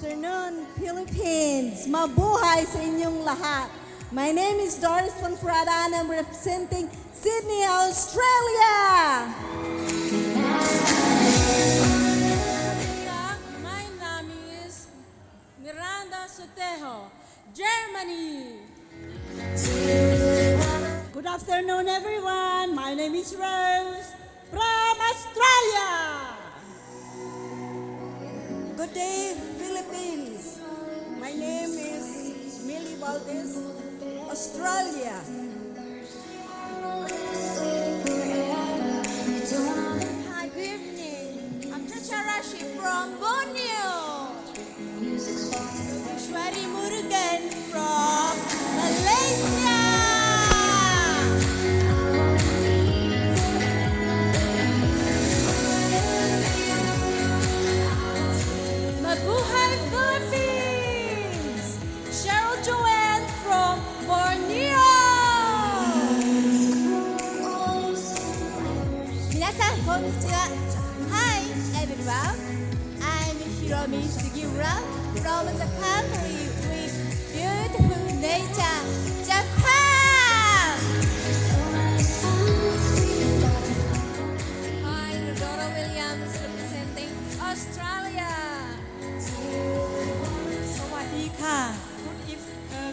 afternoon, Philippines! Mabuhay sa inyong lahat! My name is Doris Ponfrada and I'm representing Sydney, Australia! My name is Miranda Sotejo, Germany. Good afternoon, everyone! My name is Rose from Australia! Good day, Philippines! My name is Millie Valdez, Australia. Hi, good evening. I'm Chacha Rashi from Borneo. Shwari Murugan from Malaysia. Mabuhay Philippines! Cheryl Joanne from Borneo. Minasan, konnichiwa. Hi, everyone. I'm Hiromi Sugiura from the country with beautiful nature, Japan. Hi, Rodora Williams representing Australia. สวัสดีค่ะ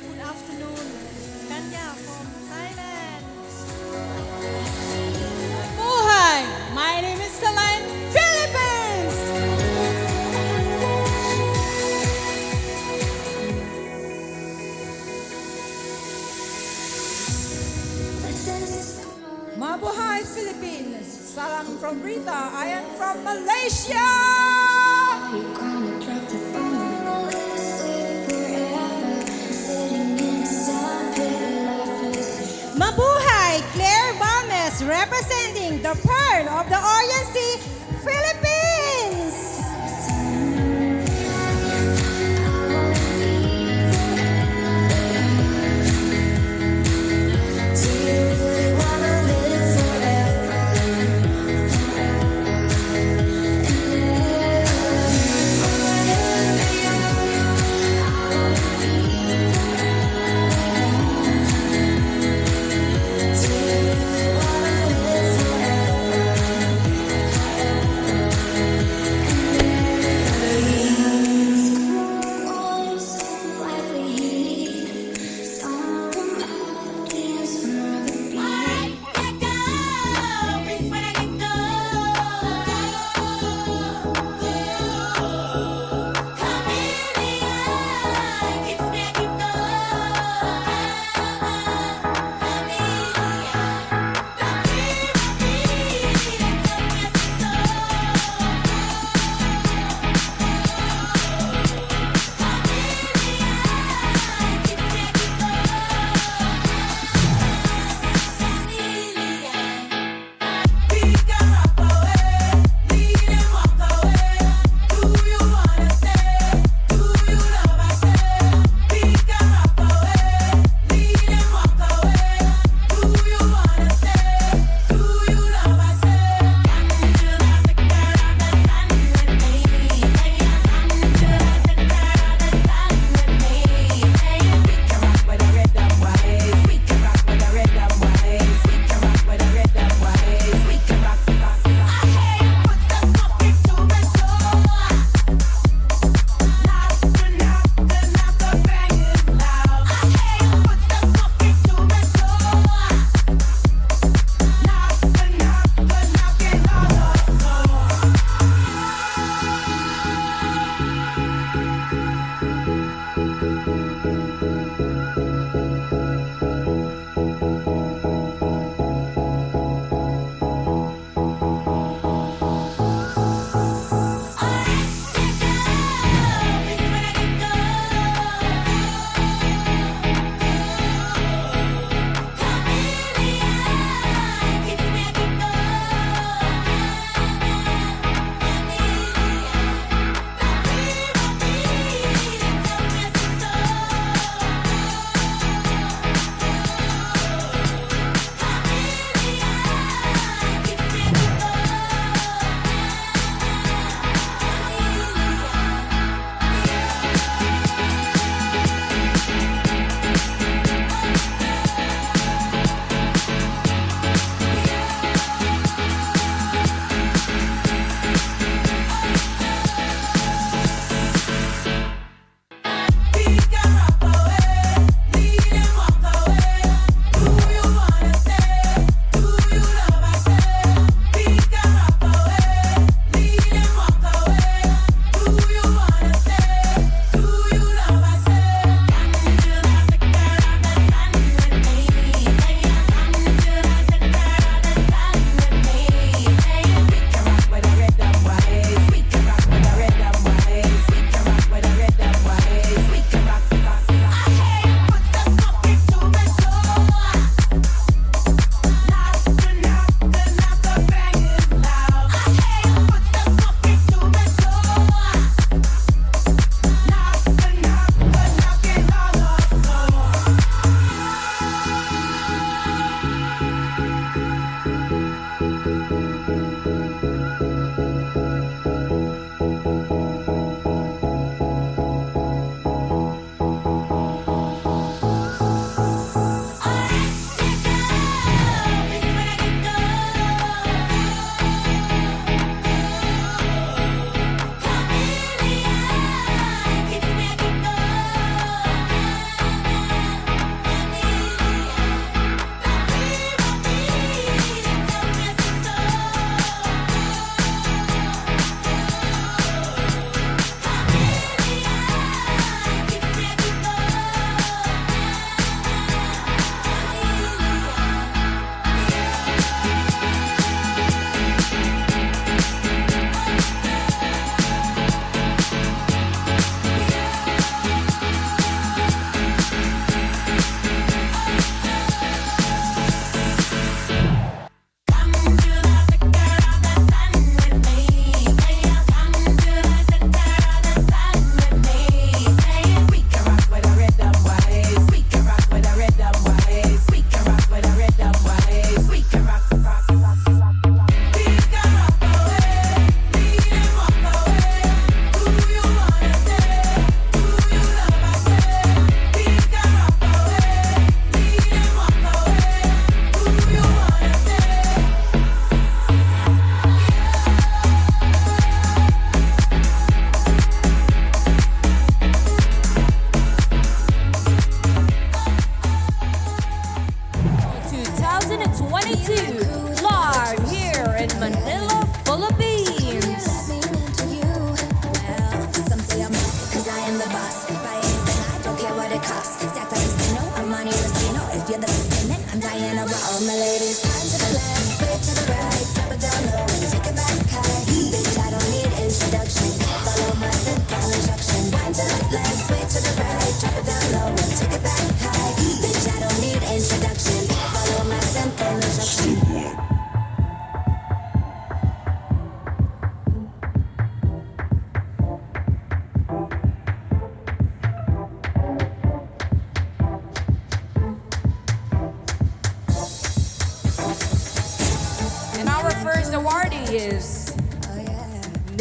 Good afternoon กันยา from Thailand Buhay! My name is Celine, Philippines! Mabuhay Philippines Salam from Rita I am from Malaysia Mabuhay! Claire Balmes representing the Pearl of the Orient Sea, Philippines!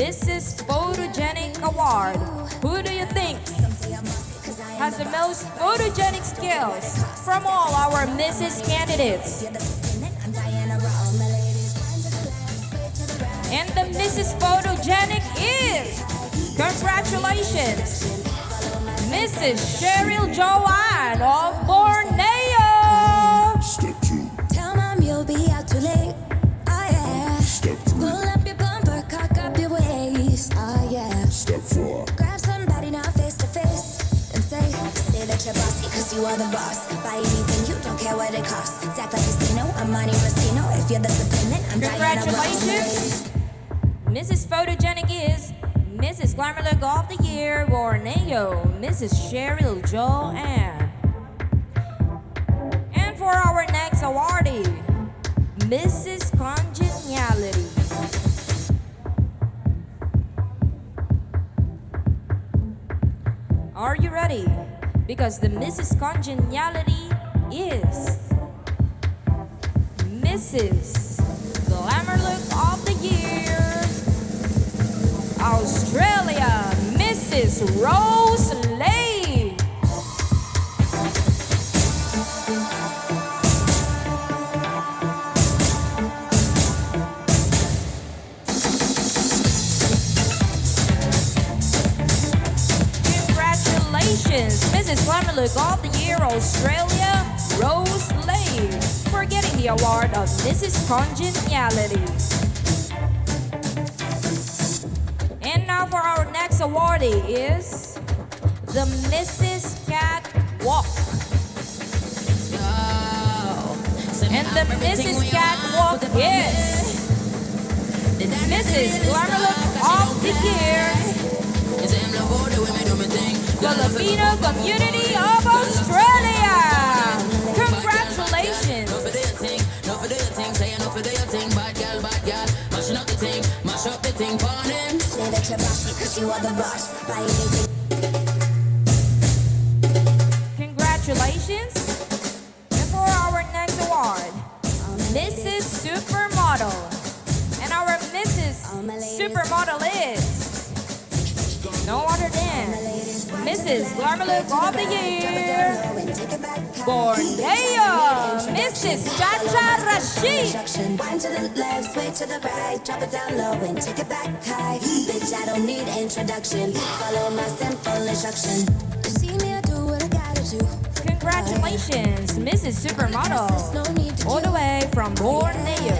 Mrs. Photogenic Award. Who do you think has the most photogenic skills from all our Mrs. candidates? And the Mrs. Photogenic is, congratulations, Mrs. Cheryl Joanne of Borneo. Step 2. Tell mom you'll be out too late. Oh yeah. Step 3. Pull up your bumper, cock up your waist. Oh yeah. Step 4. Grab somebody now face to face and say that you're bossy cause you are the boss. Buy anything you don't care what it costs. Act like a casino, I'm Monte Rustino. If you're disciplined, I'm Congratulations. Mrs. Photogenic is Mrs. Glamour Look of the Year, Borneo, Mrs. Cheryl Joanne. And for our next awardee, Mrs. Congeniality. Are you ready? Because the Mrs. Congeniality is Mrs. Glamour Look of the Year, Australia, Mrs. Rose Lay. Congratulations, Mrs. Glamour Look of the Year, Australia, Rose Lay, for getting the award of Mrs. Congeniality. And now for our next awardee is the Mrs. Catwalk. And the Mrs. Catwalk is Mrs. Glamour Look of the Year, Filipino Community of Australia. Congratulations. say that you're bossy cause you are the boss. Buy anything. Congratulations. And for our next award, Mrs. Supermodel. And our Mrs. Supermodel is no other than Mrs. Glamour Look of the Year, Borneo, Mrs. Chacha Rashid. Wind to the left, sway to the right, drop it down low and take it back high. Bitch, I don't need introduction. Follow my simple instruction. You see me, I do what I gotta do. Congratulations, Mrs. Supermodel, all the way from Borneo.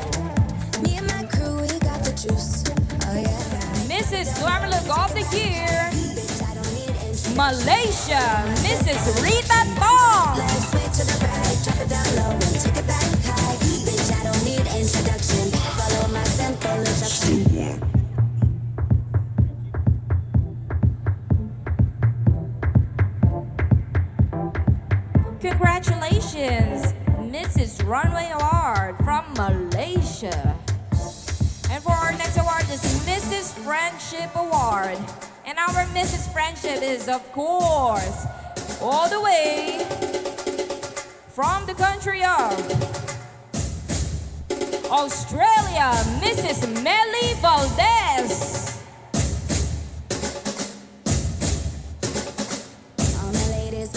Me and my crew, we got the juice. Oh yeah. Mrs. Glamour Look of the Year, Bitch, I don't need introduction. Malaysia, Mrs. Rita Tong. Left, sway to the right, drop it down low and take it back high. Bitch, I don't need introduction. Follow my simple instruction. Still 1. Congratulations, Mrs. Runway Award from Malaysia. And for our next award is Mrs. Friendship Award. And our Mrs. Friendship is, of course, all the way from the country of Australia, Mrs. Melly Valdez. All my ladies.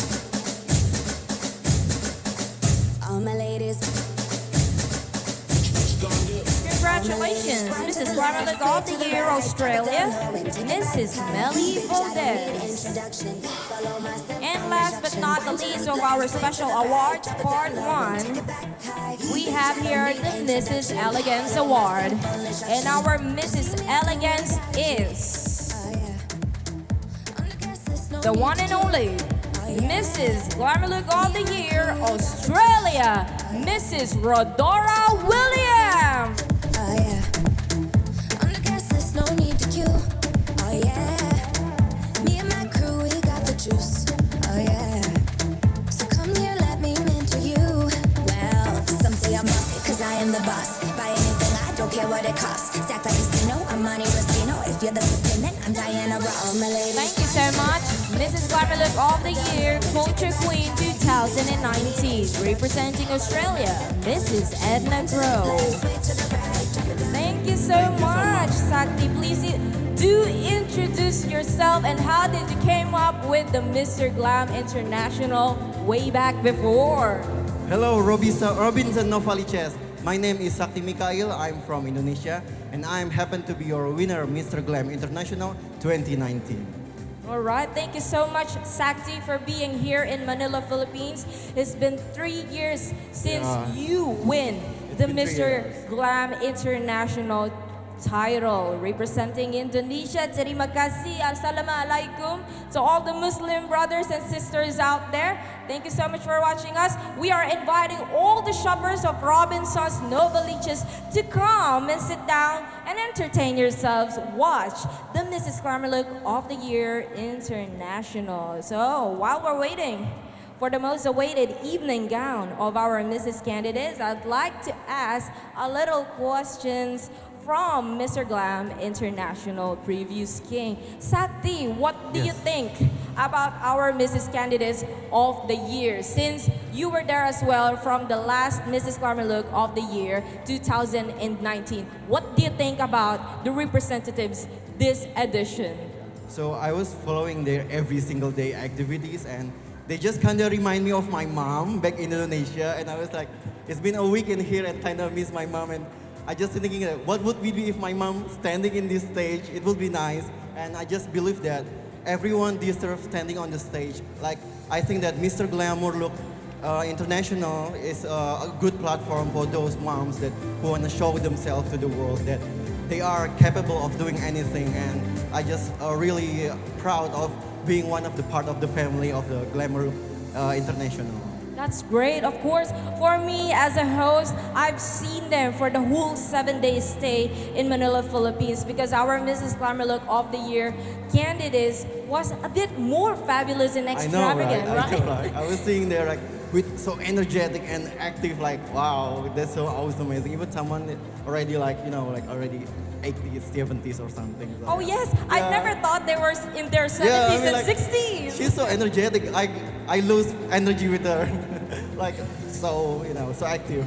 All my ladies. Congratulations, Mrs. Glamour Look of the Year, Australia, Mrs. Melly Valdez. And last but not the least of our special awards, part 1, we have here the Mrs. Elegance Award. And our Mrs. Elegance is the one and only Mrs. Glamour Look of the Year, Australia, Mrs. Rodora Williams. Oh yeah. On the guest list, no need to queue. Oh yeah. Me and my crew, we got the juice. Oh yeah. So come here, let me mentor you. Well, some say I'm bossy, cause I am the boss. Buy anything, I don't care what it costs. Stack like a casino, I'm Monte Rustino. If you're the dependent, I'm Diana Ross. My ladies. Thank you so much, Mrs. Glamour Look of the Year, Culture Queen 2019, representing Australia, Mrs. Edna Crow. Thank you so much, Sakti. Do introduce yourself and how did you came up with the Mr. Glam International way back before? Hello, Robinson Novaliches. My name is Sakti Mikhail. I'm from Indonesia, and I'm happen to be your winner, Mr. Glam International 2019. All right, thank you so much, Sakti, for being here in Manila, Philippines. It's been 3 years since Yeah. you win the been 3 Mr. years. Glam International title representing Indonesia. Terima kasih. Assalamualaikum to all the Muslim brothers and sisters out there. Thank you so much for watching us. We are inviting all the shoppers of Robinson's Novaliches to come and sit down and entertain yourselves. Watch the Mrs. Glamour Look of the Year International. So while we're waiting for the most awaited evening gown of our Mrs. candidates, I'd like to ask a little questions from Mr. Glam International Previous King. Sakti, what do you Yes. think about our Mrs. candidates of the year? Since you were there as well from the last Mrs. Glamour Look of the year 2019, what do you think about the representatives this edition? So I was following their every single day activities, and they just kind of remind me of my mom back in Indonesia. And I was like, it's been a week in here and kind of miss my mom. And I just thinking that what would we be if my mom standing in this stage? It would be nice. And I just believe that everyone deserves standing on the stage. Like, I think that Mr. Glamour Look International is a good platform for those moms that who want to show themselves to the world that they are capable of doing anything. And I just really proud of being one of the part of the family of the Glamour International. That's great. Of course, for me as a host, I've seen them for the whole 7-day stay in Manila, Philippines, because our Mrs. Glamour Look of the Year candidates was a bit more fabulous and I know, right? extravagant, I know, right? I was seeing there like with so energetic and active, like wow, that's so awesome, amazing. Even someone that already like like already 80s, 70s or something. So, Oh yes, I Yeah. never thought they were in their 70s Yeah, I mean, and like, 60s. She's so energetic. I lose energy with her, like so so active.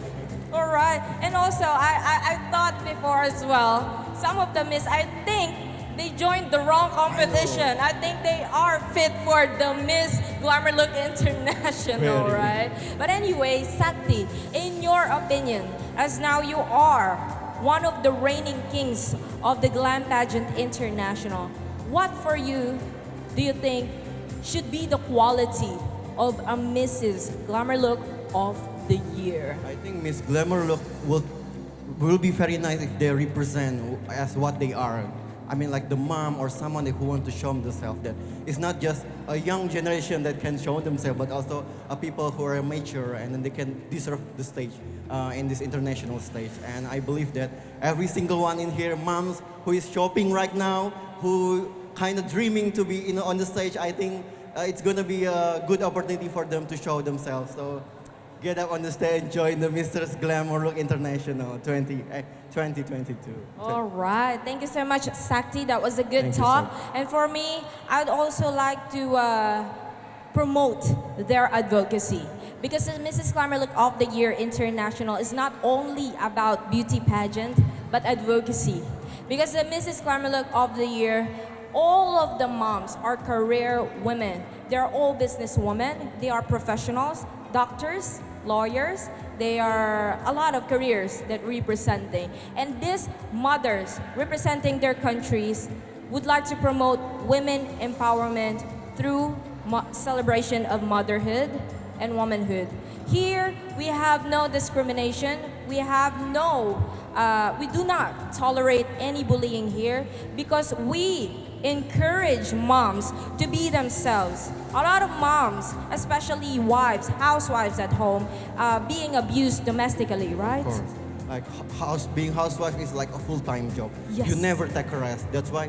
All right, and also I thought before as well, some of the Miss, I think they joined the wrong competition. I think they are fit for the Miss Glamour Look International, Really? right? But anyway, Sakti, in your opinion, as now you are one of the reigning kings of the Glam Pageant International, what for you do you think should be the quality of a Mrs. Glamour Look of the Year? I think Miss Glamour Look will be very nice if they represent as what they are. I mean, like the mom or someone who want to show themselves that it's not just a young generation that can show themselves, but also a people who are mature and then they can deserve the stage in this international stage. And I believe that every single one in here, moms who is shopping right now, who kind of dreaming to be on the stage, I think it's gonna be a good opportunity for them to show themselves. So get up on the stage, join the Mr. Glamour Look International 2022. All right. Thank you so much, Sakti. That was a good Thank you, talk. And for me, I'd also like to promote their advocacy. Because the Mrs. Glamour Look of the Year International is not only about beauty pageant, but advocacy. Because the Mrs. Glamour Look of the Year, all of the moms are career women. They're all businesswomen. They are professionals, doctors, lawyers. They are a lot of careers that representing. And these mothers representing their countries would like to promote women empowerment through celebration of motherhood and womanhood. Here, we have no discrimination. We do not tolerate any bullying here because we encourage moms to be themselves. A lot of moms, especially wives, housewives at home, being abused domestically, right? Of course. Like being housewife is like a full-time job. Yes. You never take a rest. That's why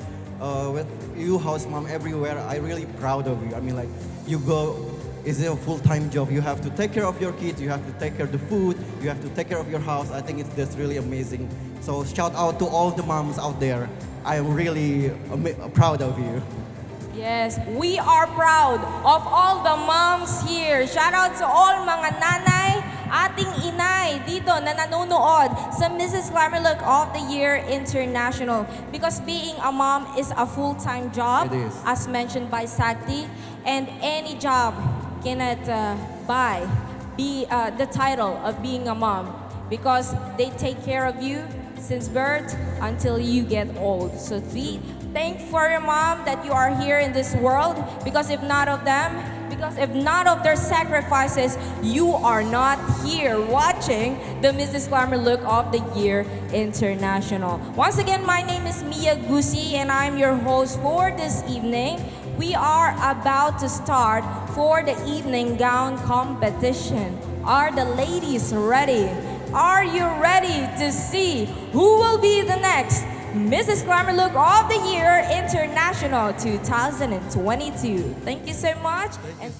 with you house mom everywhere, I'm really proud of you. I mean, like you go, it's a full-time job. You have to take care of your kids. You have to take care of the food. You have to take care of your house. I think that's really amazing. So shout out to all the moms out there. I am really proud of you. Yes, we are proud of all the moms here. Shout out to all mga nanay ating inay dito na nanonood sa Mrs. Glamour Look of the Year International. Because being a mom is a full-time job, It is. as mentioned by Sakti, and any job cannot buy the title of being a mom because they take care of you since birth until you get old. So be thankful for your mom that you are here in this world because if not of their sacrifices, you are not here watching the Mrs. Glamour Look of the Year International. Once again, my name is Mia Gusi and I'm your host for this evening. We are about to start for the evening gown competition. Are the ladies ready? Are you ready to see who will be the next Mrs. Glamour Look of the Year International 2022? Thank you so much. And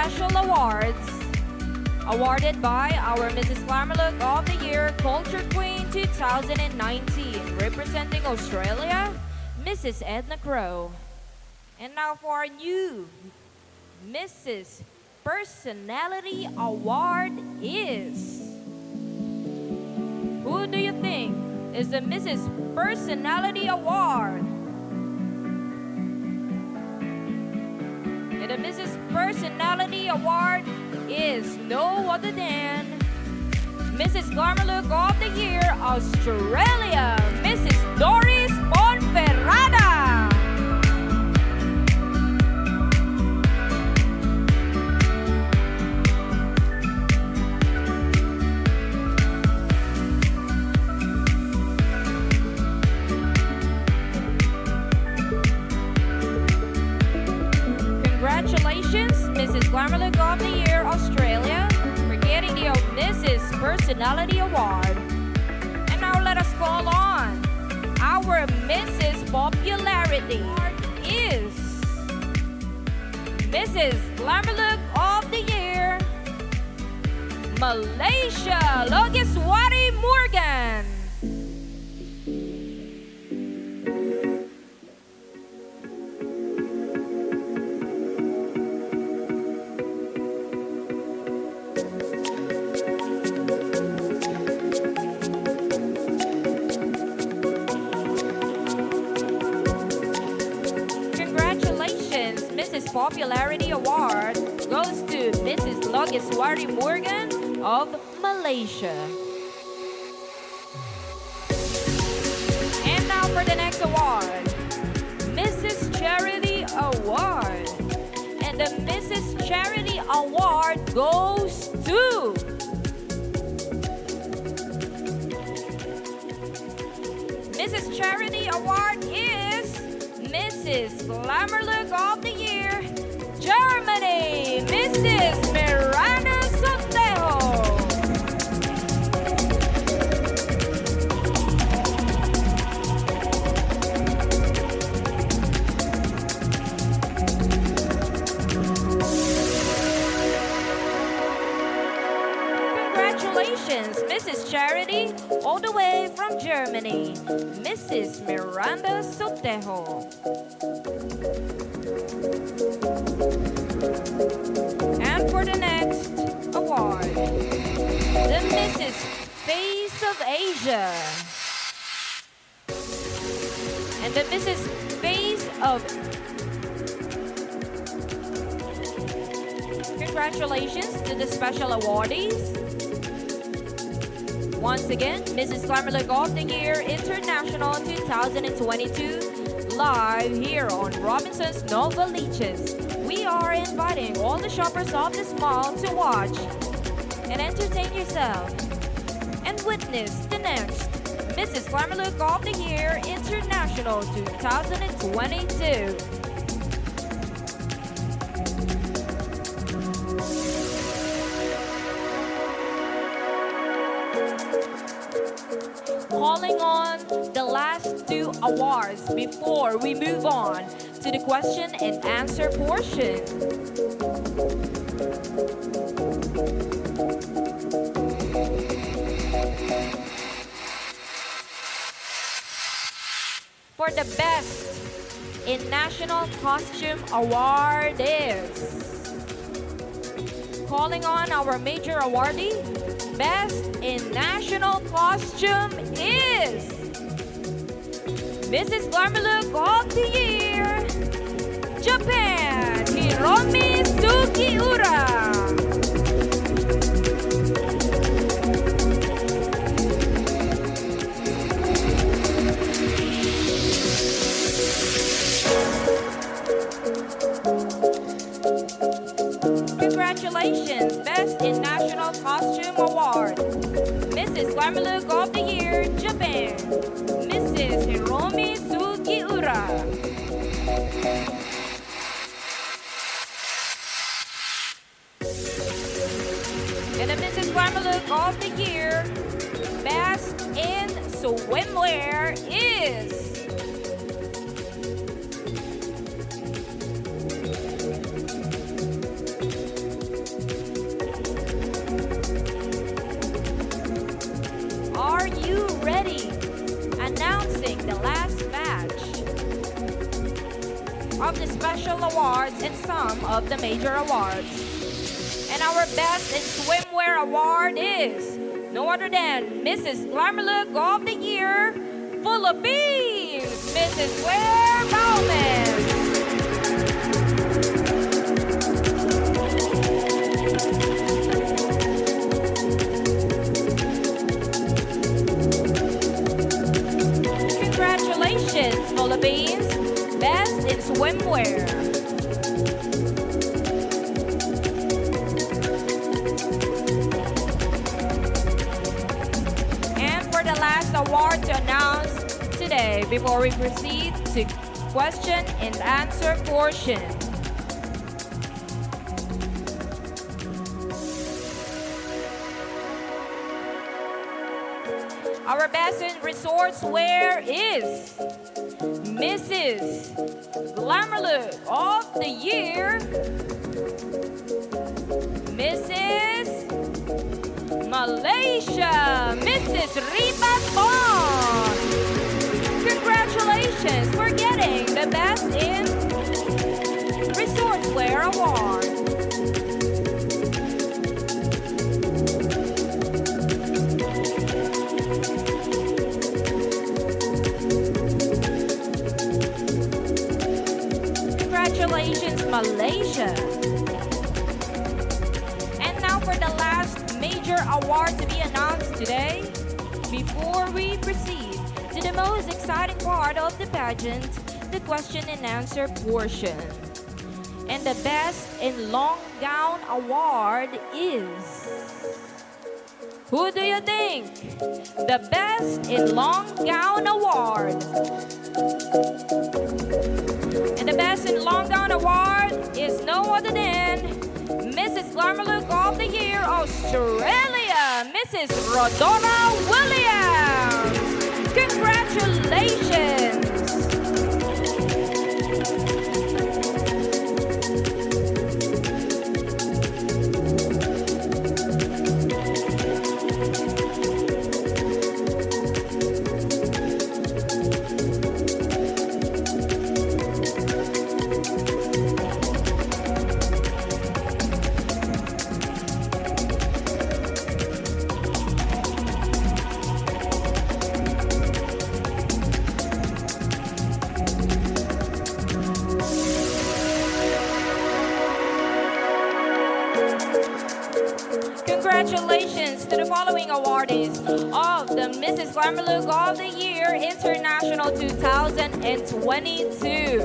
special awards awarded by our Mrs. Glamour Look of the Year Culture Queen 2019, representing Australia, Mrs. Edna Crow. And now for our new Mrs. Personality Award is... Who do you think is the Mrs. Personality Award? And the Mrs. Personality Award is no other than Mrs. Glamour Look of the Year Australia, Mrs. Doris Ponferrada. Congratulations, Mrs. Glamour Look of the Year Australia, for getting the Mrs. Personality Award. And now let us call on our Mrs. Popularity is Mrs. Glamour Look of the Year Malaysia, Logiswati Morgan. Mrs. Popularity Award goes to Mrs. Logiswati Morgan of Malaysia. And now for the next award, Mrs. Charity Award. And the Mrs. Charity Award goes to Mrs. Charity Award is Mrs. Glamour Look of the Year, Germany, Mrs. Miranda Sotejo. Congratulations, Mrs. Charity, all the way from Germany, Mrs. Miranda Sotejo. And for the next award, the Mrs. Face of Asia. And the Mrs. Face of... Congratulations to the special awardees. Once again, Mrs. Glamour Look of the Year International 2022, live here on Robinson's Nova Leeches. We are inviting all the shoppers of this mall to watch and entertain yourself and witness the next Mrs. Glamour Look of the Year International 2022. Calling on the last two awards before we move on to the question and answer portion. For the Best in National Costume Award is... Calling on our major awardee, Best in National Costume is Mrs. Glamour Look of the Year, Japan, Hiromi Sugiura. Congratulations, Best in National Costume Award, Mrs. Glamour Look of the Year, Japan, Mrs. Hiromi Sugiura. And the Mrs. Glamour Look of the Year, Best in Swimwear is... of the special awards and some of the major awards. And our best in swimwear award is no other than Mrs. Glamour Look of the Year, Philippines, Mrs. Claire Bauman. Congratulations, Philippines, best in swimwear. The last award to announce today before we proceed to question and answer portion. Our best in resorts wear is Mrs. Glamour Look of the Year, Mrs. Malaysia, Mrs. Ripa Bond. Congratulations for getting the Best in Resort Wear Award. Congratulations, Malaysia. And now for the last major award to be announced today. Before we proceed to the most exciting part of the pageant, the question and answer portion. And the Best in Long Gown Award is... Who do you think? The Best in Long Gown Award. And the Best in Long Gown Award is no other than Mrs. Glamour Look of the Year, Australia, Mrs. Rodora Williams. Congratulations! Congratulations to the following awardees of the Mrs. Glamour Look of the Year International 2022.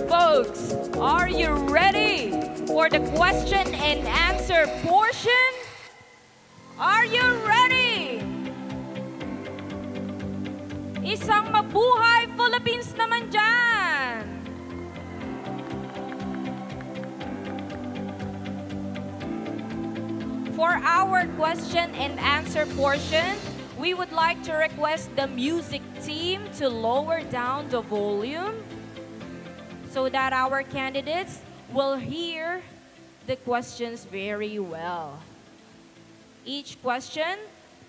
Folks, are you ready for the question and answer portion? Are you ready? Isang mabuhay Philippines naman dyan! For our question and answer portion, we would like to request the music team to lower down the volume so that our candidates will hear the questions very well. Each question,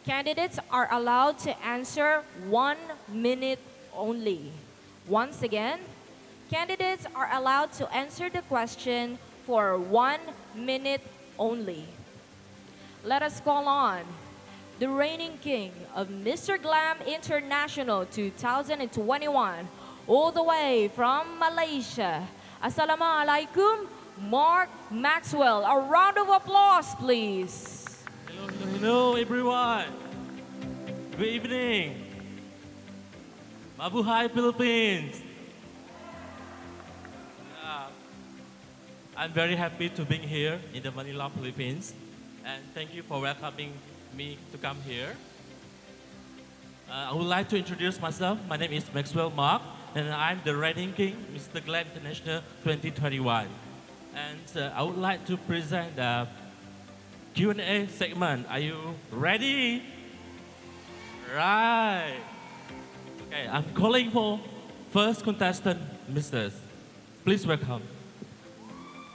candidates are allowed to answer 1 minute only. Once again, candidates are allowed to answer the question for 1 minute only. Let us call on the reigning king of Mr. Glam International 2021, all the way from Malaysia. Assalamualaikum, Mark Maxwell. A round of applause, please. Hello, everyone. Good evening. Mabuhay, Philippines. I'm very happy to be here in the Manila, Philippines. And thank you for welcoming me to come here. I would like to introduce myself. My name is Maxwell Mark, and I'm the reigning king, Mr. Glam International 2021. And I would like to present the Q&A segment. Are you ready? Right. Okay, I'm calling for first contestant, Mrs. Please welcome.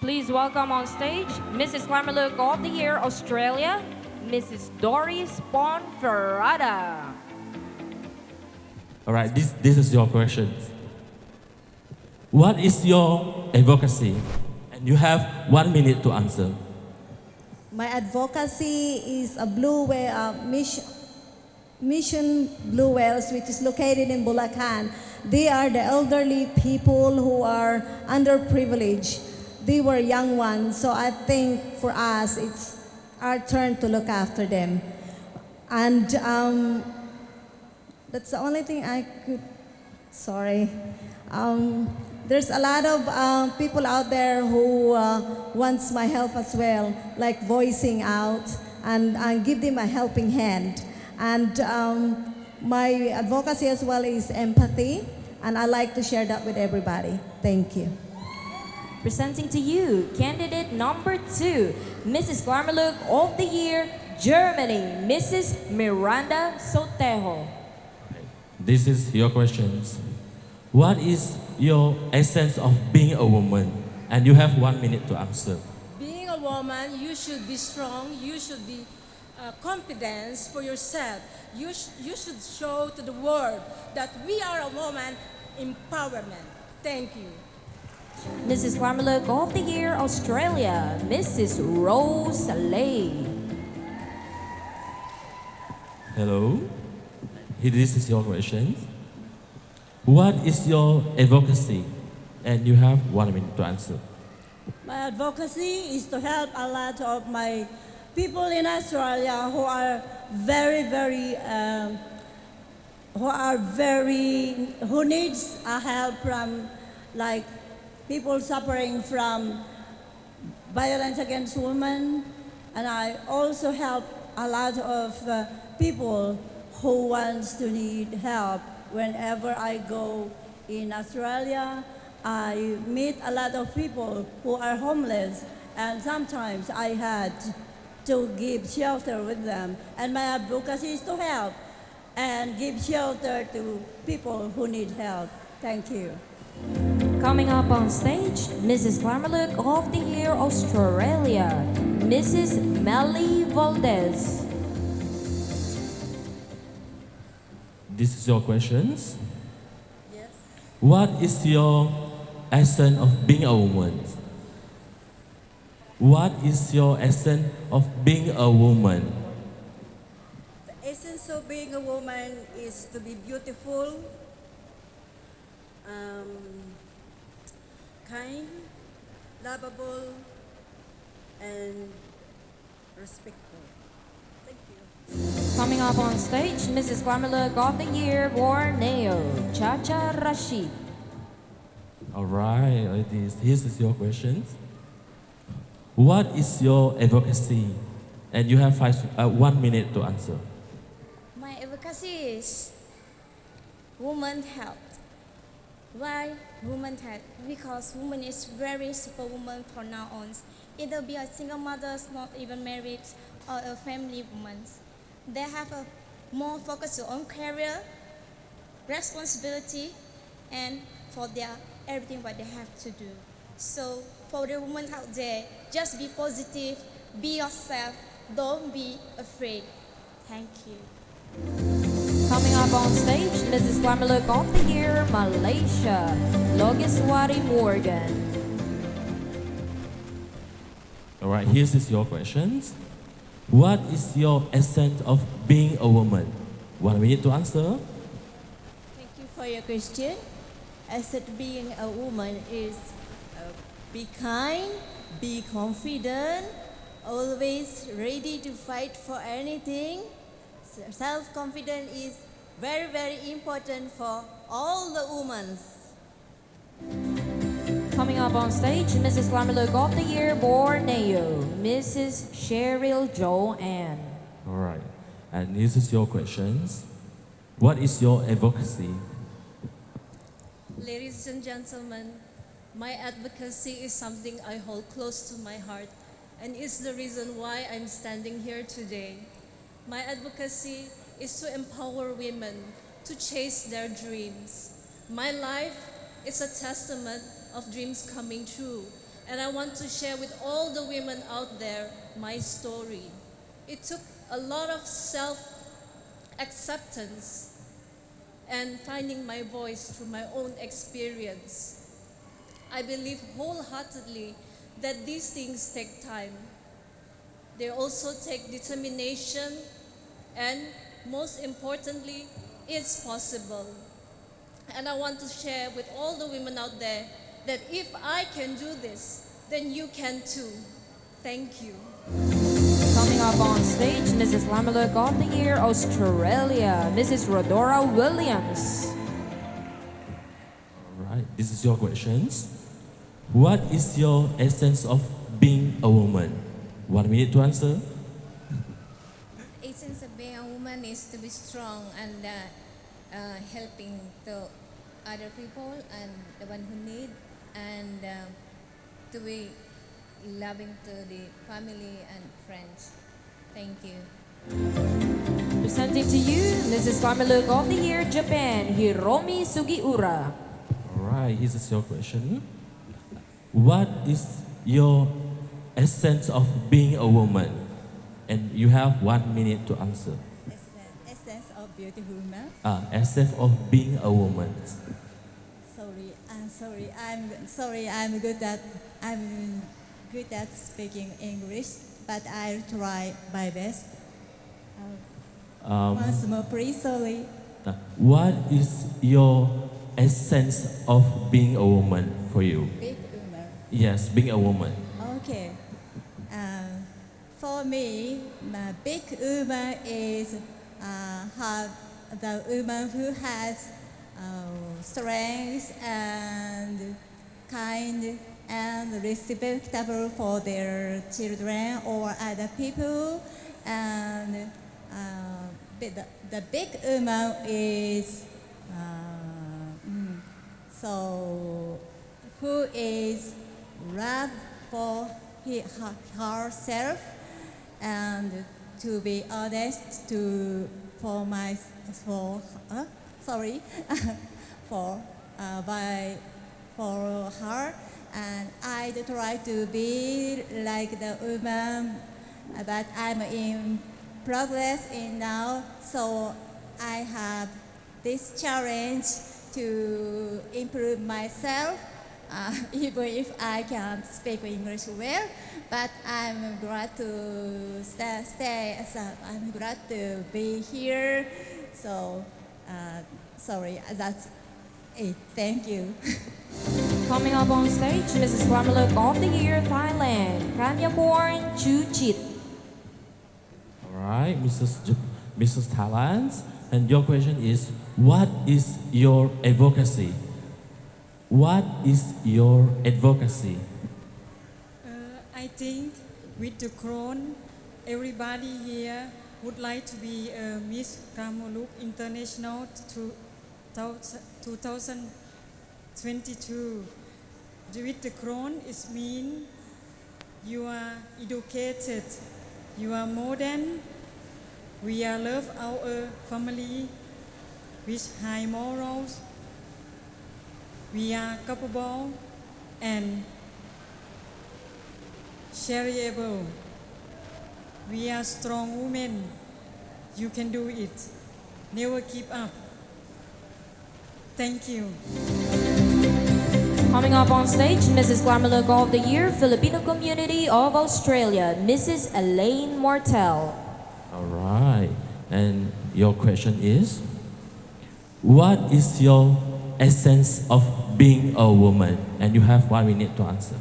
Please welcome on stage Mrs. Glamour Look of the Year, Australia, Mrs. Doris Ponferrada. All right, this is your questions. What is your advocacy? And you have 1 minute to answer. My advocacy is a blue whale, Mission Blue Whales, which is located in Bulacan. They are the elderly people who are underprivileged. They were young ones, so I think for us, it's our turn to look after them. And that's the only thing I could, sorry. There's a lot of people out there who wants my help as well, like voicing out and give them a helping hand. And my advocacy as well is empathy, and I like to share that with everybody. Thank you. Presenting to you, candidate number 2, Mrs. Glamour of the Year, Germany, Mrs. Miranda Sotejo. This is your questions. What is your essence of being a woman? And you have 1 minute to answer. Being a woman, you should be strong, you should be confidence for yourself. You should show to the world that we are a woman empowerment. Thank you. Mrs. Glamour of the Year, Australia, Mrs. Rose Lay. Hello. This is your question. What is your advocacy? And you have 1 minute to answer. My advocacy is to help a lot of my people in Australia who are who needs a help from, like, people suffering from violence against women, and I also help a lot of people who wants to need help. Whenever I go in Australia, I meet a lot of people who are homeless, and sometimes I had to give shelter with them. And my advocacy is to help and give shelter to people who need help. Thank you. Coming up on stage, Mrs. Glamour of the Year, Australia, Mrs. Melly Valdez. This is your questions. Yes. What is your essence of being a woman? What is your essence of being a woman? The essence of being a woman is to be beautiful, kind, lovable, and respectful. Thank you. Coming up on stage, Mrs. Glamour of the Year, Borneo, Chacha Rashid. All right, ladies, here is your questions. What is your advocacy? And you have 1 minute to answer. My advocacy is women's health. Why women's health? Because woman is very superwoman from now on. Either be a single mother, not even married, or a family woman. They have a more focus on career, responsibility, and for their everything what they have to do. So for the women out there, just be positive, be yourself, don't be afraid. Thank you. Coming up on stage, Mrs. Glamour of the Year, Malaysia, Logiswari Morgan. All right, here's your questions. What is your essence of being a woman? 1 minute to answer. Thank you for your question. As it being a woman is be kind, be confident, always ready to fight for anything. Self-confidence is very, very important for all the women. Coming up on stage, Mrs. Glamour of the Year, Borneo, Mrs. Cheryl Joanne. All right, and this is your questions. What is your advocacy? Ladies and gentlemen, my advocacy is something I hold close to my heart and is the reason why I'm standing here today. My advocacy is to empower women to chase their dreams. My life is a testament of dreams coming true, and I want to share with all the women out there my story. It took a lot of self-acceptance and finding my voice through my own experience. I believe wholeheartedly that these things take time. They also take determination, and most importantly, it's possible. And I want to share with all the women out there that if I can do this, then you can too. Thank you. Coming up on stage, Mrs. Glamour of the Year, Australia, Mrs. Rodora Williams. All right, this is your questions. What is your essence of being a woman? 1 minute to answer. Essence of being a woman is to be strong and helping to other people and the one who need, and to be loving to the family and friends. Thank you. Presenting to you, Mrs. Glamour of the Year, Japan, Hiromi Sugiura. All right, this is your question. What is your essence of being a woman? And you have 1 minute to answer. Essence of beautiful woman. Essence of being a woman. I'm good at speaking English, but I'll try my best. Once more, please, sorry. What is your essence of being a woman for you? Big woman. Yes, being a woman. Okay. For me, my big woman is the woman who has strength and kind and respectable for their children or other people. And the big woman is who is love for herself, and to be honest for her, and I try to be like the woman, but I'm in progress in now, so I have this challenge to improve myself, even if I can't speak English well, but I'm glad to stay. So I'm glad to be here. So, sorry, that's it. Thank you. Coming up on stage, Mrs. Glamour of the Year, Thailand, Kanyaporn Chuchit. All right, Mrs. Thailand, and your question is, what is your advocacy? What is your advocacy? I think with the crown, everybody here would like to be Miss Glamour International 2022. With the crown, it means you are educated, you are modern, we are love our family with high morals, we are capable and shareable. We are strong women. You can do it. Never give up. Thank you. Coming up on stage, Mrs. Glamour of the Year, Filipino Community of Australia, Mrs. Elaine Martel. All right, and your question is, what is your essence of being a woman? And you have 1 minute to answer.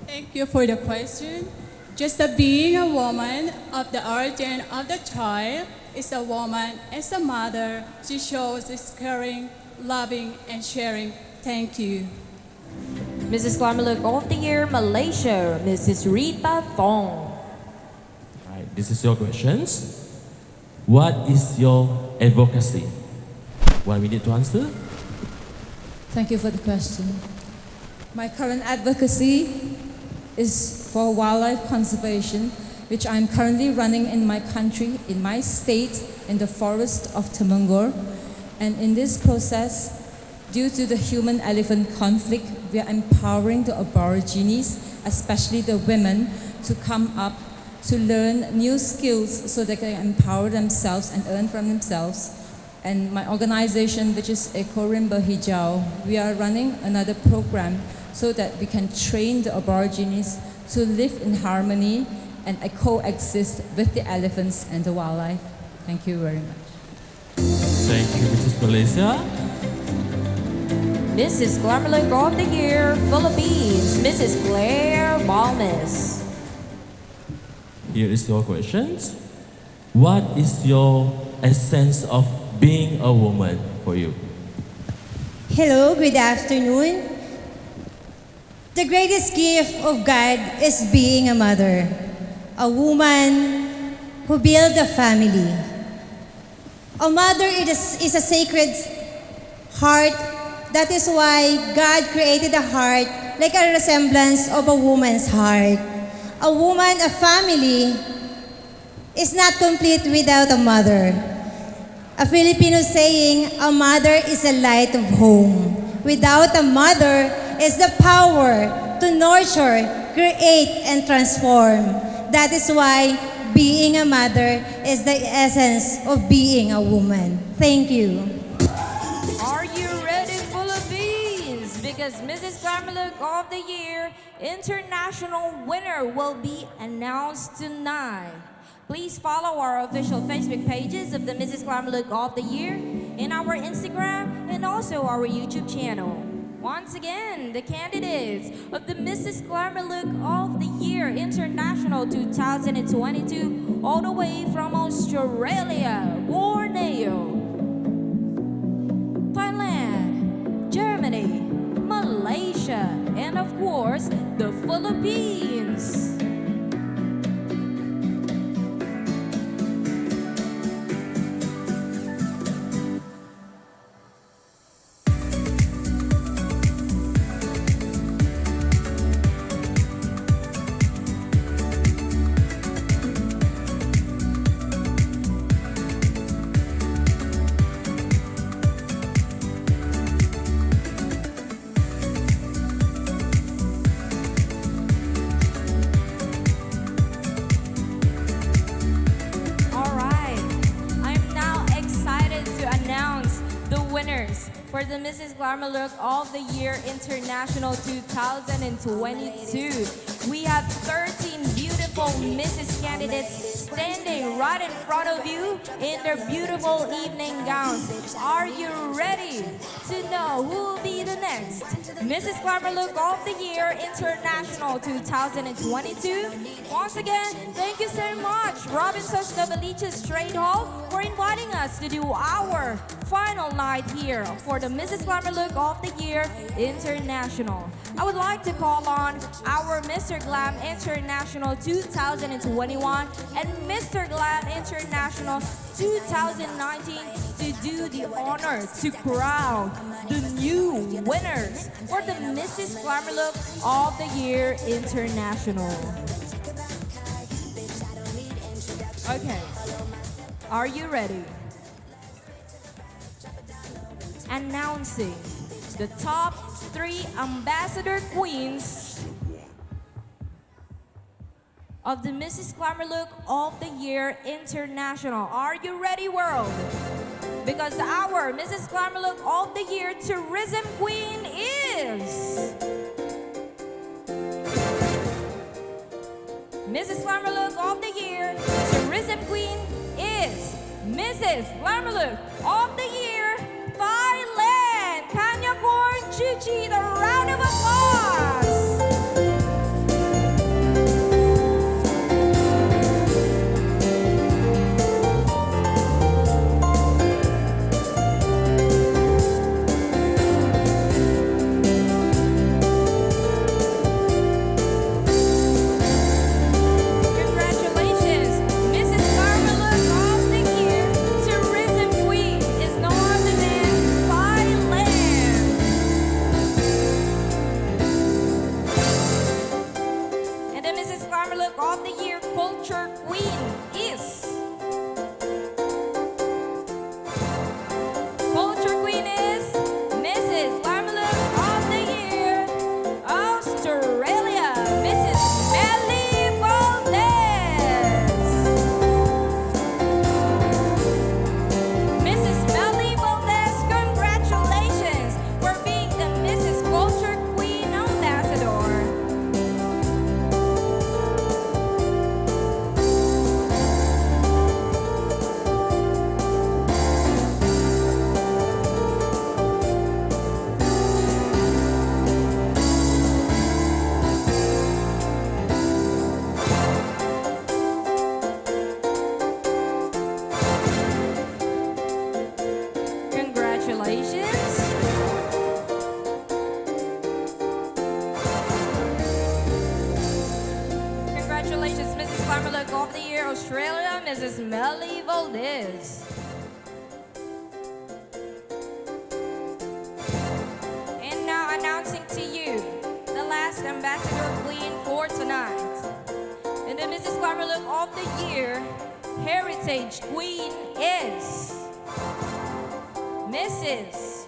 Thank you for the question. Just being a woman of the origin of the child is a woman as a mother. She shows this caring, loving, and sharing. Thank you. Mrs. Glamour of the Year, Malaysia, Mrs. Rita Thong. All right, this is your questions. What is your advocacy? 1 minute to answer. Thank you for the question. My current advocacy is for wildlife conservation, which I'm currently running in my country, in my state, in the forest of Temangor. And in this process, due to the human-elephant conflict, we are empowering the Aborigines, especially the women, to come up to learn new skills so they can empower themselves and earn from themselves. And my organization, which is Ekorimba Hijau, we are running another program so that we can train the Aborigines to live in harmony and coexist with the elephants and the wildlife. Thank you very much. Thank you, Mrs. Malaysia. Mrs. Glamour Look of the Year, Philippines, Mrs. Claire Balmes. Here is your questions. What is your essence of being a woman for you? Hello, good afternoon. The greatest gift of God is being a mother, a woman who builds a family. A mother is a sacred heart. That is why God created a heart like a resemblance of a woman's heart. A woman, a family, is not complete without a mother. A Filipino saying, a mother is a light of home. Without a mother is the power to nurture, create, and transform. That is why being a mother is the essence of being a woman. Thank you. Are you ready, Philippines? Because Mrs. Glamour Look of the Year International winner will be announced tonight. Please follow our official Facebook pages of the Mrs. Glamour Look of the Year in our Instagram and also our YouTube channel. Once again, the candidates of the Mrs. Glamour Look of the Year International 2022, all the way from Australia, Borneo, Thailand, Germany, Malaysia, and of course, the Philippines. For the Mrs. Glamour Look of the Year International 2022, we have 13 beautiful Mrs. candidates standing right in front of you in their beautiful evening gowns. Are you ready to know who will be the next Mrs. Glamour Look of the Year International 2022? Once again, thank you so much, Robinson's Novaliches Trade Hall, for inviting us to do our final night here for the Mrs. Glamour Look of the Year International. I would like to call on our Mr. Glam International 2021 and Mr. Glam International 2019 to do the honor to crown the new winners for the Mrs. Glamour Look of the Year International. Okay, are you ready? Announcing the top 3 ambassador queens of the Mrs. Glamour Look of the Year International. Are you ready, world? Because our Mrs. Glamour Look of the Year Tourism Queen is Mrs. Glamour Look of the Year Tourism Queen is Mrs. Glamour Look of the Year Thailand. Kanyakorn Chichi, the round of applause. Congratulations, Mrs. Glamour Look of the Year Tourism Queen is no other than Thailand. And the Mrs. Glamour Look of the Year Culture Queen is Mrs. Glamour Look of the Year Australia, Mrs. Melly Valdez. Mrs. Melly Valdez, congratulations for being the Mrs. Culture Queen of that Congratulations, Mrs. Glamour Look of the Year Australia, Mrs. Melly Valdez. And now announcing to you the last ambassador queen for tonight. And the Mrs. Glamour Look of the Year Heritage Queen is Mrs.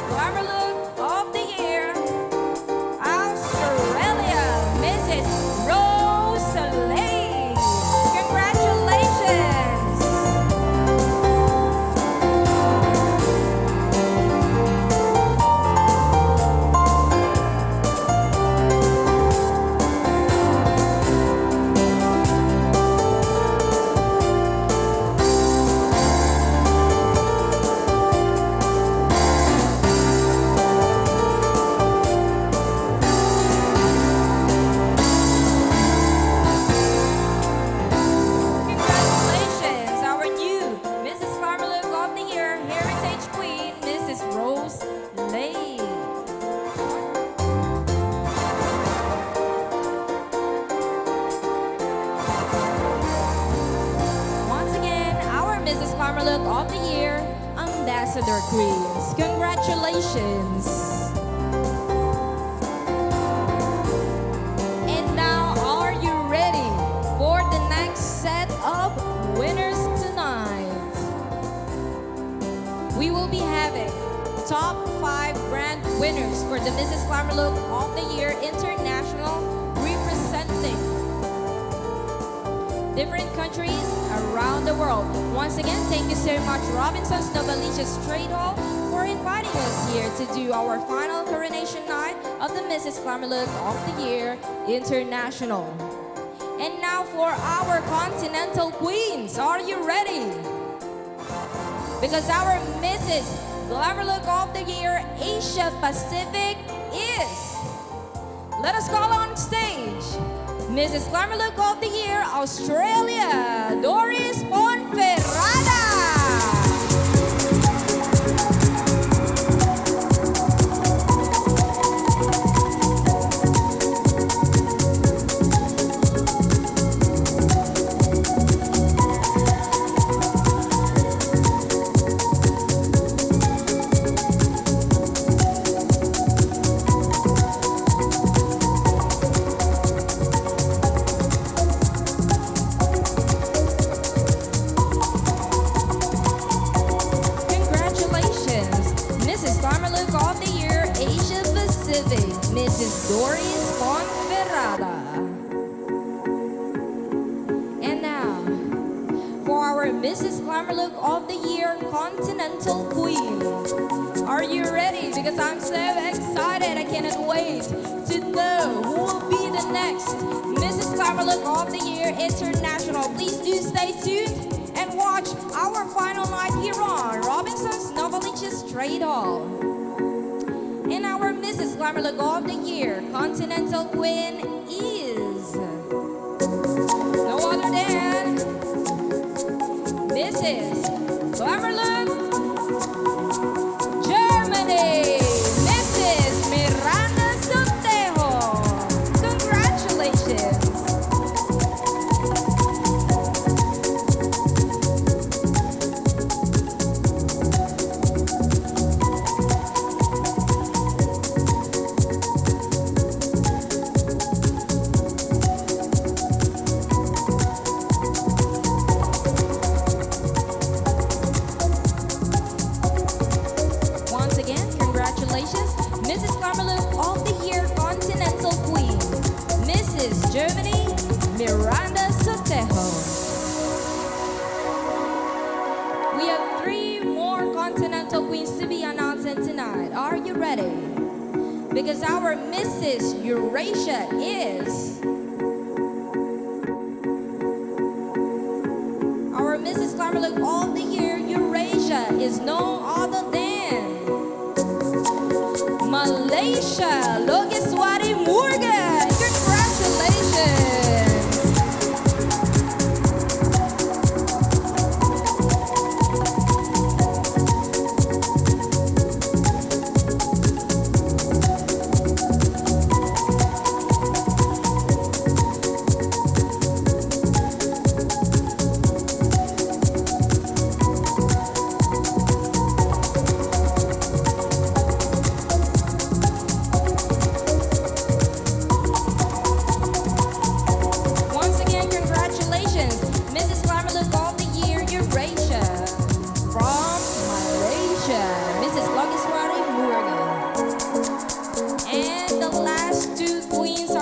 Glamour Look of the Year Australia, Mrs. Rose Lane. Congratulations. Congratulations, our new Mrs. Glamour Look of the Year Heritage Queen, Mrs. Rose Lane. Once again, our Mrs. Glamour Look of the Year Ambassador Queens. Congratulations. And now, are you ready for the next set of winners tonight? We will be having top 5 grand winners for the Mrs. Glamour Look of the Year International, representing different countries around the world. Once again, thank you so much, Robinson's Novalicious Trade Hall, for inviting us here to do our final coronation night of the Mrs. Glamour Look of the Year International. And now for our Continental Queens. Are you ready? Because our Mrs. Glamour Look of the Year Asia Pacific is, let us call on stage, Mrs. Glamour Look of the Year Australia, Doris Ponferrada. Congratulations, Mrs. Glamour Look of the Year Asia Pacific, Mrs. Doris Ponferrada. And now, for our Mrs. Glamour Look of the Year Continental Queen. Are you ready? Because I'm so excited. I cannot wait to know who will be the next Mrs. Glamour Look of the Year International. Please do stay tuned and watch our final night here on Robinson's Novalicious Trade Hall. And our Mrs. Glamour Look of the Year Continental Queen is no other than Mrs. Glamour Look Germany, Mrs. Miranda Sotejo. Congratulations. Once again, congratulations, Mrs. Glamour Look of the Year Continental Queen, Mrs. Germany, Miranda Sotejo. We have 3 more Continental Queens to be announcing tonight. Are you ready? Because our Mrs. Eurasia is our Mrs. Glamour Look of the Year Eurasia is no other than Malaysia, Logiswati Morgan. Congratulations.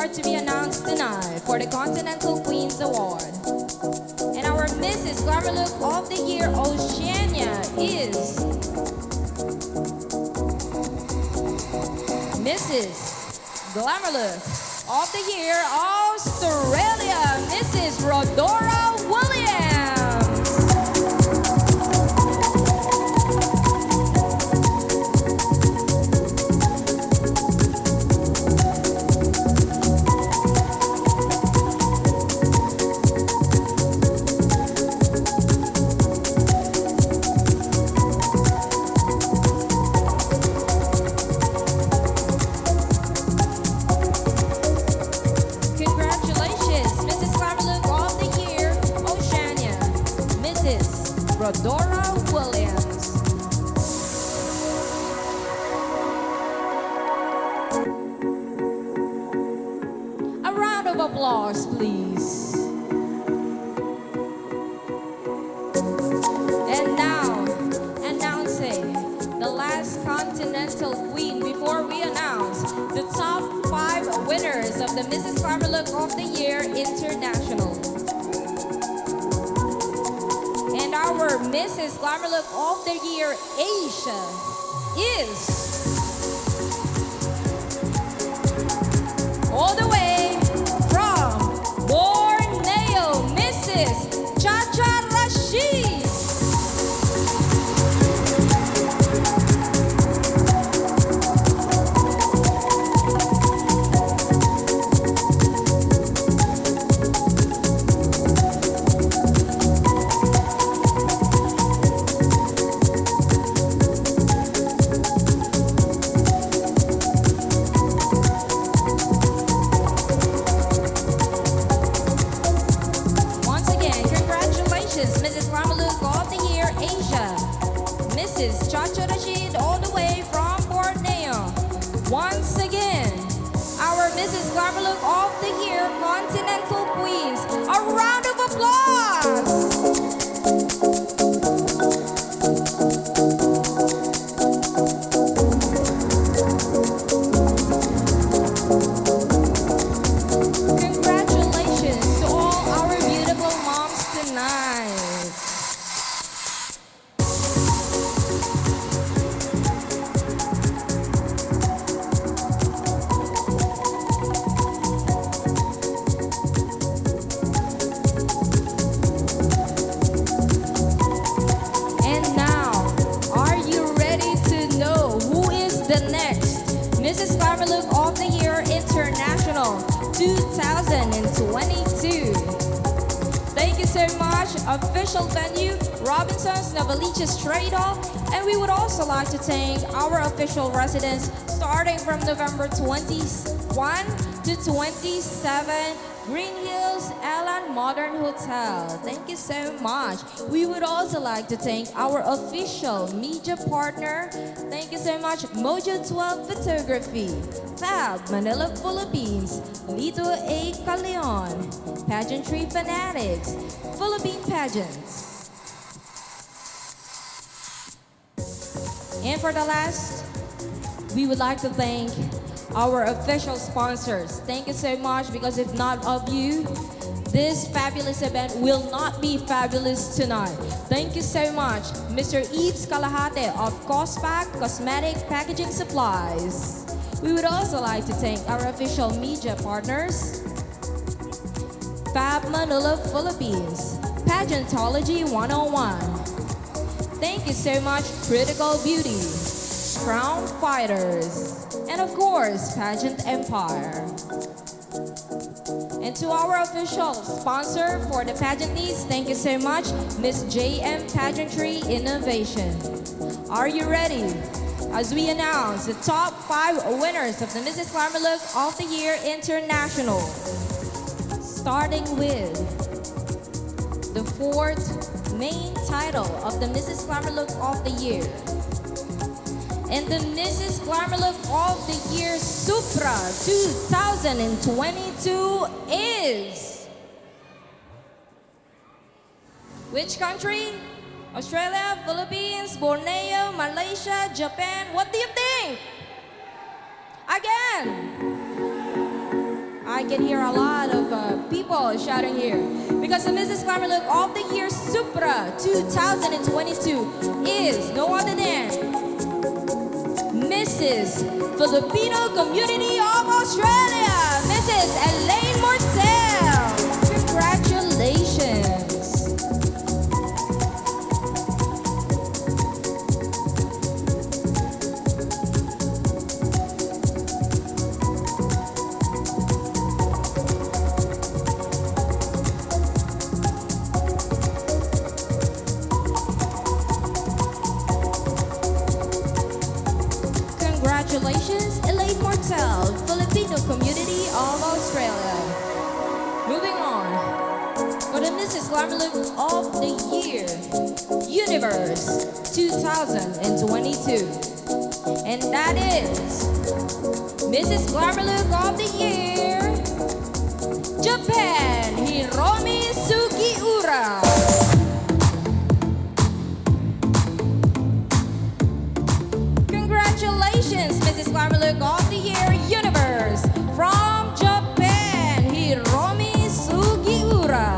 are to be announced tonight for the Continental Queens Award. And our Mrs. Glamour Look of the Year Oceania is Mrs. Glamour Look of the Year Australia, Mrs. Rodora Williams. Congratulations, Mrs. Glamour Look of the Year Oceania, Mrs. Rodora Williams. A round of applause, please. And now, announcing the last Continental Queen before we announce the top 5 winners of the Mrs. Glamour Look of the Year International. And our Mrs. Glamour Look of the Year Asia is all the way from Borneo, Mrs. Chacha Rashid. Once again, congratulations, Mrs. Glamour Look of the Year Asia, Mrs. Chacha Rashid, all the way from Borneo. Once again, our Mrs. Glamour Look of the Year Continental Queens. A round of applause! Congratulations to all our beautiful moms tonight. And now, are you ready to know who is the next Mrs. Glamour Look of the Year International 2022? Thank you so much. Official venue, Robinson's Novaliches Trade Hall. And we would also like to thank our official residents starting from November 21 to 27, Green Hills Elan Modern Hotel. Thank you so much. We would also like to thank our official media partner. Thank you so much, Mojo 12 Photography, Fab Manila Philippines, Lito A. Caleon, Pageantry Fanatics, Philippine Pageants. And for the last, we would like to thank our official sponsors. Thank you so much, because if not of you, this fabulous event will not be fabulous tonight. Thank you so much, Mr. Yves Kalahate of Cospac Cosmetic Packaging Supplies. We would also like to thank our official media partners, Fab Manila Philippines, Pageantology 101. Thank you so much, Critical Beauty, Crown Fighters, and of course, Pageant Empire. And to our official sponsor for the pageant needs, thank you so much, Miss JM Pageantry Innovation. Are you ready? As we announce the top 5 winners of the Mrs. Glamour Look of the Year International. Starting with the 4th main title of the Mrs. Glamour Look of the Year. And the Mrs. Glamour Look of the Year Supra 2022 is... Which country? Australia, Philippines, Borneo, Malaysia, Japan. What do you think? Again. can hear a lot of people shouting here. Because the Mrs. Glamour Look of the Year Supra 2022 is no other than Mrs. Filipino Community of Australia, Mrs. Elaine Mortel. Congratulations. Congratulations, Elaine Mortel, Filipino Community of Australia. Moving on, for the Mrs. Glamour Look of the Year, Universe 2022. And that is Mrs. Glamour Look of the Year, Japan, Hiromi Sugiura. Congratulations, Mrs. Glamour Look of the Year Universe from Japan, Hiromi Sugiura.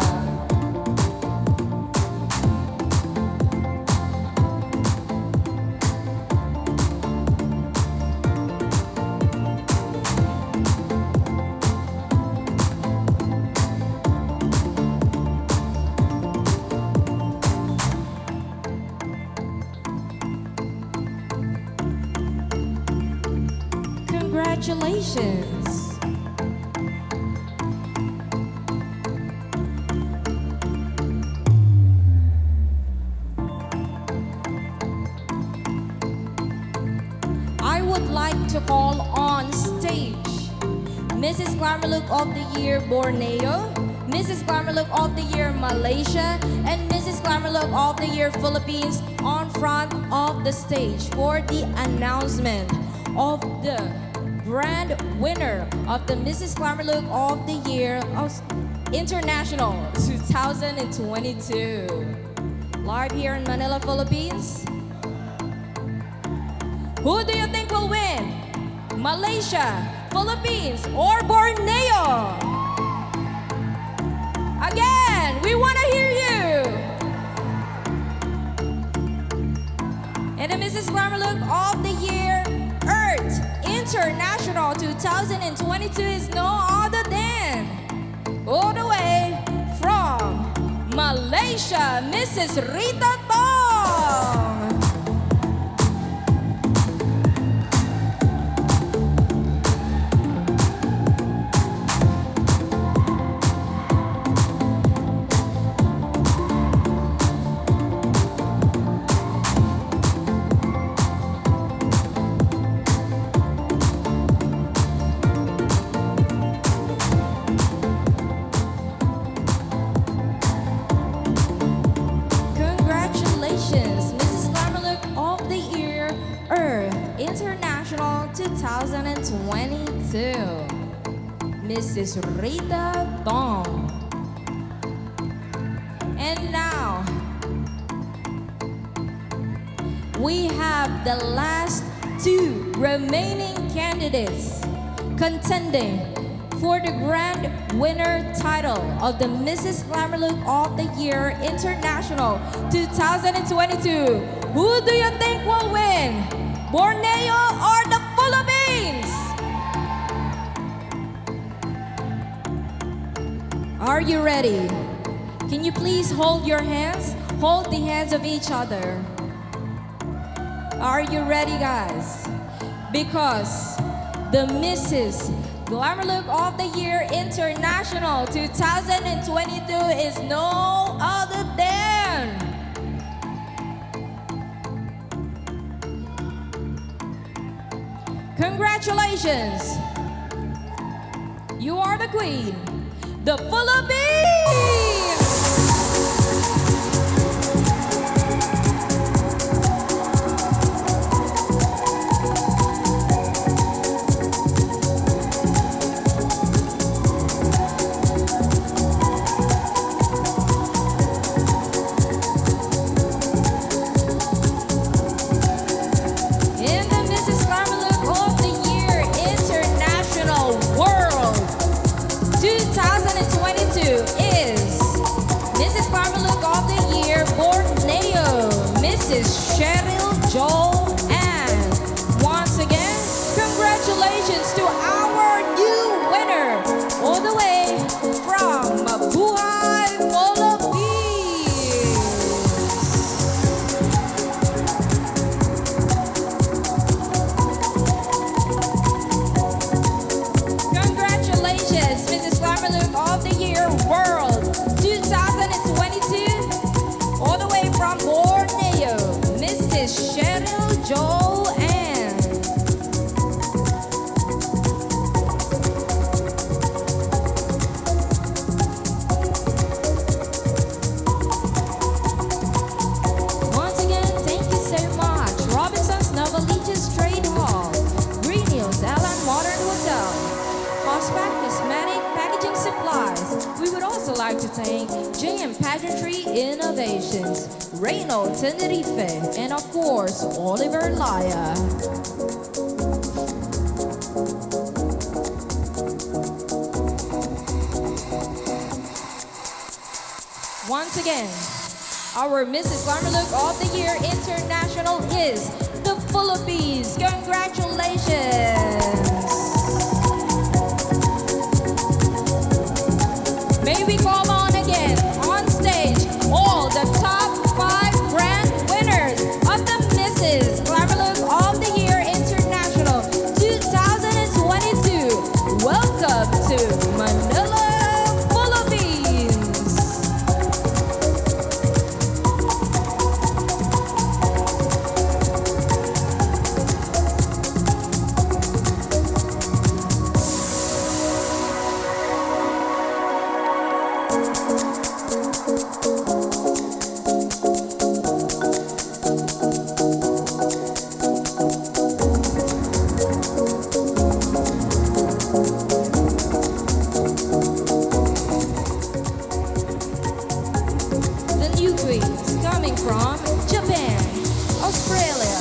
Congratulations. I would like to call on stage Mrs. Glamour Look of the Year Borneo, Mrs. Glamour Look of the Year Malaysia, and Mrs. Glamour Look of the Year Philippines on front of the stage for the announcement of the grand winner of the Mrs. Glamour Look of the Year International 2022. Live here in Manila, Philippines. Who do you think will win? Malaysia, Philippines, or Borneo? Again, we want to hear you. And the Mrs. Glamour Look of the Year Earth International 2022 is no other than, all the way from Malaysia, Mrs. Rita Tong. Congratulations, Mrs. Glamour Look of the Year Earth International 2022, Mrs. Rita Tong. And now, we have the last two remaining candidates contending for the grand winner title of the Mrs. Glamour Look of the Year International 2022. Who do you think will win? Borneo or the Philippines? Are you ready? Can you please hold your hands? Hold the hands of each other. Are you ready, guys? Because the Mrs. Glamour Look of the Year International 2022 is no other than congratulations! You are the queen, the Philippines! In the Mrs. Glamour Look of the Year International World also like to thank JM Pageantry Innovations, Reynold Tenerife, and of course, Oliver Laya. Once again, our Mrs. Glamour Look of the Year International is the Philippines. Congratulations! May we call on again on stage all the top 5 grand winners of the Mrs. Glamour Look of the Year International 2022. Welcome to Manila, Philippines. The new queens coming from Japan, Australia,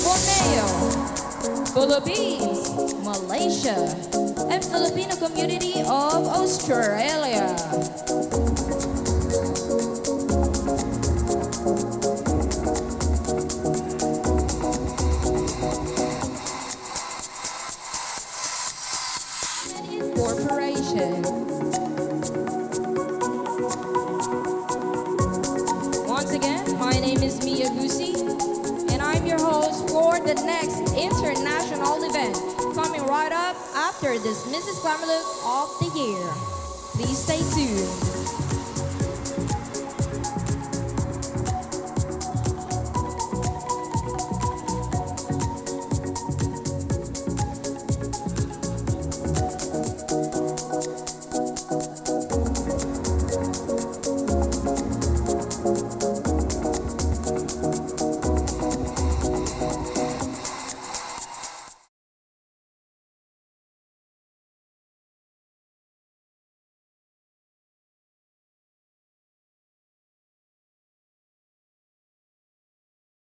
Borneo, Philippines, Malaysia, and Filipino community of Australia. Corporation. Once again, my name is Mia Gusi, and I'm your host for the next international event coming right up after this Mrs. Glamour Look of the Year. Please stay tuned.